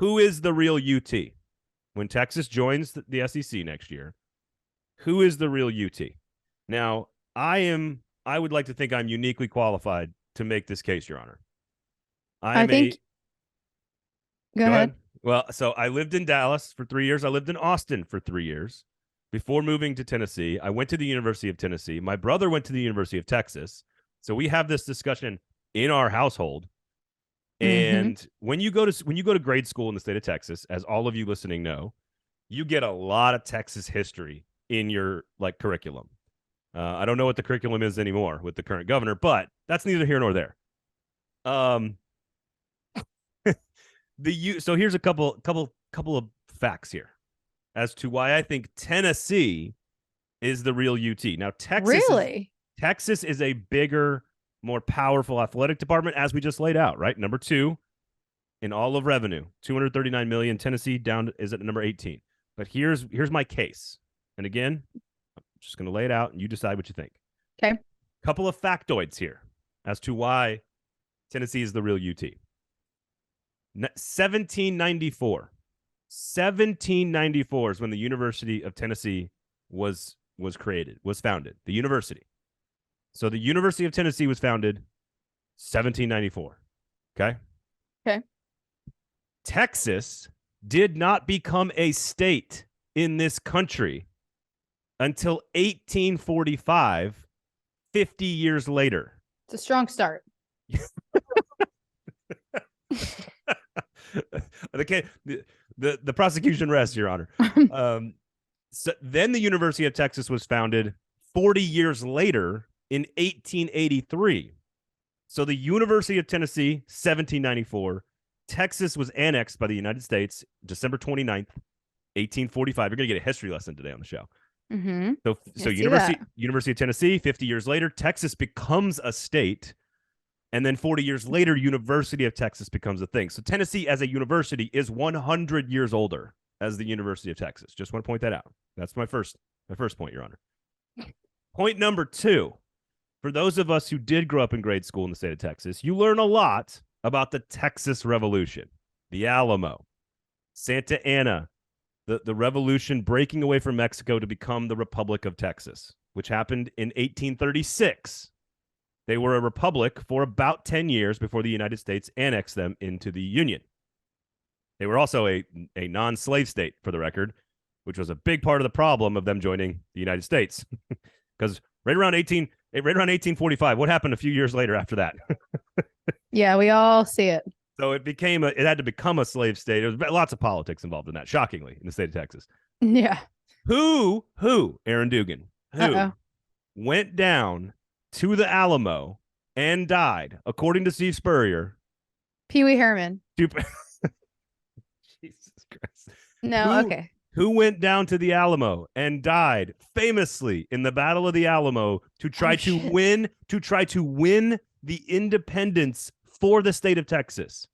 who is the real UT? When Texas joins the SEC next year, who is the real UT? Now, I would like to think I'm uniquely qualified to make this case, Your Honor. I think. Go ahead. Well, so I lived in Dallas for 3 years. I lived in Austin for 3 years before moving to Tennessee. I went to the University of Tennessee. My brother went to the University of Texas. So we have this discussion in our household. And when you go to grade school in the state of Texas, as all of you listening know, you get a lot of Texas history in your curriculum. I don't know what the curriculum is anymore with the current governor, but that's neither here nor there. So here's a couple of facts here as to why I think Tennessee is the real UT. Now, Texas is a bigger, more powerful athletic department, as we just laid out, right? Number 2 in all of revenue, $239 million. Tennessee is at number 18. But here's my case. And again, I'm just going to lay it out and you decide what you think. Okay. Couple of factoids here as to why Tennessee is the real UT. 1794 is when the University of Tennessee was founded. The university. So the University of Tennessee was founded 1794. Okay. Texas did not become a state in this country until 1845, 50 years later. It's a strong start. The prosecution rests, Your Honor. So then the University of Texas was founded 40 years later in 1883. So the University of Tennessee, 1794. Texas was annexed by the United States December 29th, 1845. You're going to get a history lesson today on the show. So University of Tennessee, 50 years later, Texas becomes a state. And then 40 years later, University of Texas becomes a thing. So Tennessee as a university is 100 years older as the University of Texas. Just want to point that out. That's my first point, Your Honor. Point number 2. For those of us who did grow up in grade school in the state of Texas, you learn a lot about the Texas Revolution, the Alamo, Santa Anna, the revolution breaking away from Mexico to become the Republic of Texas, which happened in 1836. They were a republic for about 10 years before the United States annexed them into the Union. They were also a non-slave state, for the record, which was a big part of the problem of them joining the United States. Because right around 1845, what happened a few years later after that? Yeah, we all see it. So it had to become a slave state. There was lots of politics involved in that, shockingly, in the state of Texas. Yeah. Who, Aaron Dugan, went down to the Alamo and died, according to Steve Spurrier? Pee Wee Herman. Jesus Christ. No, okay. Who went down to the Alamo and died famously in the Battle of the Alamo to try to win the independence for the state of Texas?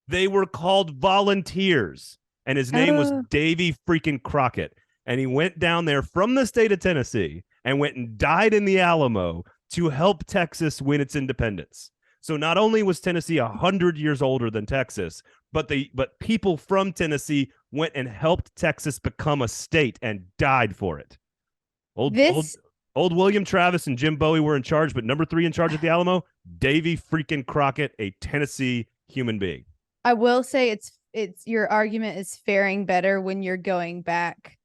They were called volunteers, and his name was Davy freaking Crockett. And he went down there from the state of Tennessee and went and died in the Alamo to help Texas win its independence. So not only was Tennessee 100 years older than Texas, but people from Tennessee went and helped Texas become a state and died for it. Old William Travis and Jim Bowie were in charge, but number 3 in charge at the Alamo, Davy freaking Crockett, a Tennessee human being. I will say it's your argument is faring better when you're going back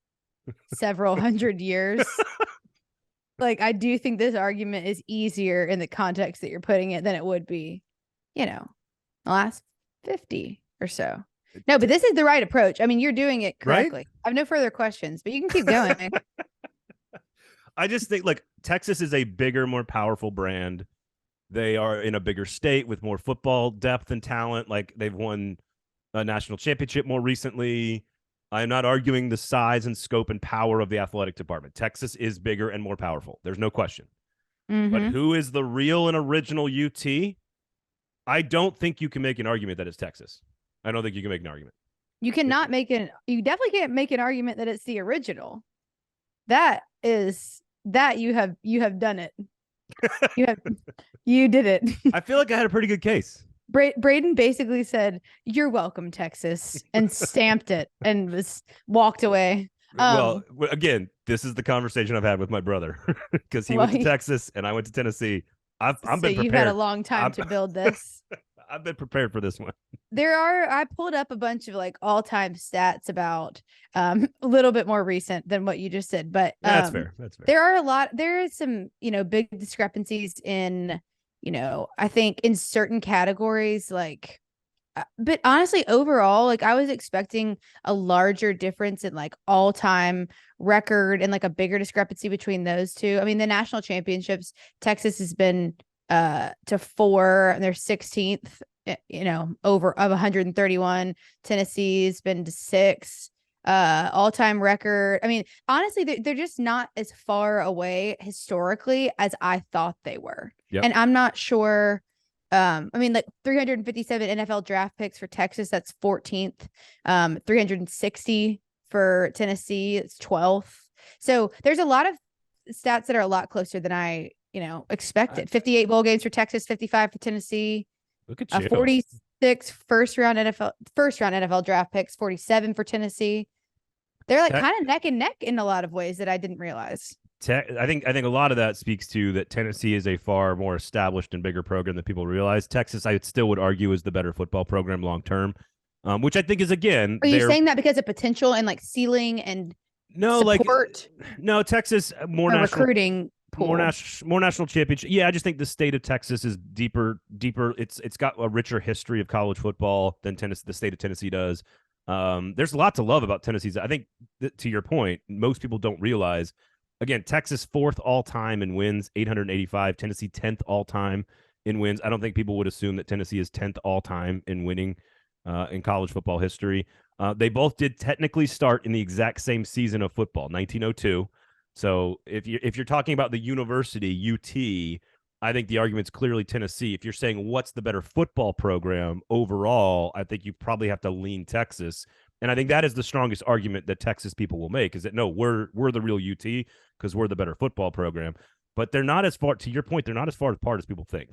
several hundred years. I do think this argument is easier in the context that you're putting it than it would be, the last 50 or so. No, but this is the right approach. I mean, you're doing it correctly. Right? I have no further questions, but you can keep going. I just think, Texas is a bigger, more powerful brand. They are in a bigger state with more football depth and talent. They've won a national championship more recently. I'm not arguing the size and scope and power of the athletic department. Texas is bigger and more powerful. There's no question. But who is the real and original UT? I don't think you can make an argument that it's Texas. I don't think you can make an argument. You definitely can't make an argument that it's the original. You have done it. You did it. I feel like I had a pretty good case. Braden basically said, "You're welcome, Texas," and stamped it and was walked away. Well, again, this is the conversation I've had with my brother because he Well, went to Texas and I went to Tennessee. I've so been you've had a prepared. long time to build this. I've been prepared for this one. I pulled up a bunch of like all-time stats about a little bit more recent than what you just said, but That's fair. That's fair. There is some, big discrepancies in, I think in certain categories, like but honestly, overall, like I was expecting a larger difference in like all-time record and like a bigger discrepancy between those two. I mean, the national championships, Texas has been to 4 and they're 16th, over of 131. Tennessee's been to 6. All-time record. I mean, honestly, they're just not as far away historically as I thought they were. Yep. And I'm not sure. I mean, like 357 NFL draft picks for Texas, that's 14th. 360 for Tennessee, it's 12th. So there's a lot of stats that are a lot closer than I, expected. 58 bowl games for Texas, 55 for Tennessee. Look at you. 46 first round NFL draft picks, 47 for Tennessee. They're like kind of neck and neck in a lot of ways that I didn't realize. I think a lot of that speaks to that Tennessee is a far more established and bigger program than people realize. Texas, I still would argue, is the better football program long term, which I think is, again. Are you saying that because of potential and like ceiling and support? No, Texas more national recruiting pool. more national championship. Yeah, I just think the state of Texas is deeper. It's got a richer history of college football than the state of Tennessee does. There's a lot to love about Tennessee's. I think to your point, most people don't realize. Again, Texas 4th all-time in wins, 885. Tennessee 10th all-time in wins. I don't think people would assume that Tennessee is 10th all-time in winning in college football history. They both did technically start in the exact same season of football, 1902. So if you're talking about the university, UT, I think the argument's clearly Tennessee. If you're saying what's the better football program overall, I think you probably have to lean Texas. And I think that is the strongest argument that Texas people will make is that, no, we're the real UT because we're the better football program. But they're not as far, to your point, they're not as far apart as people think.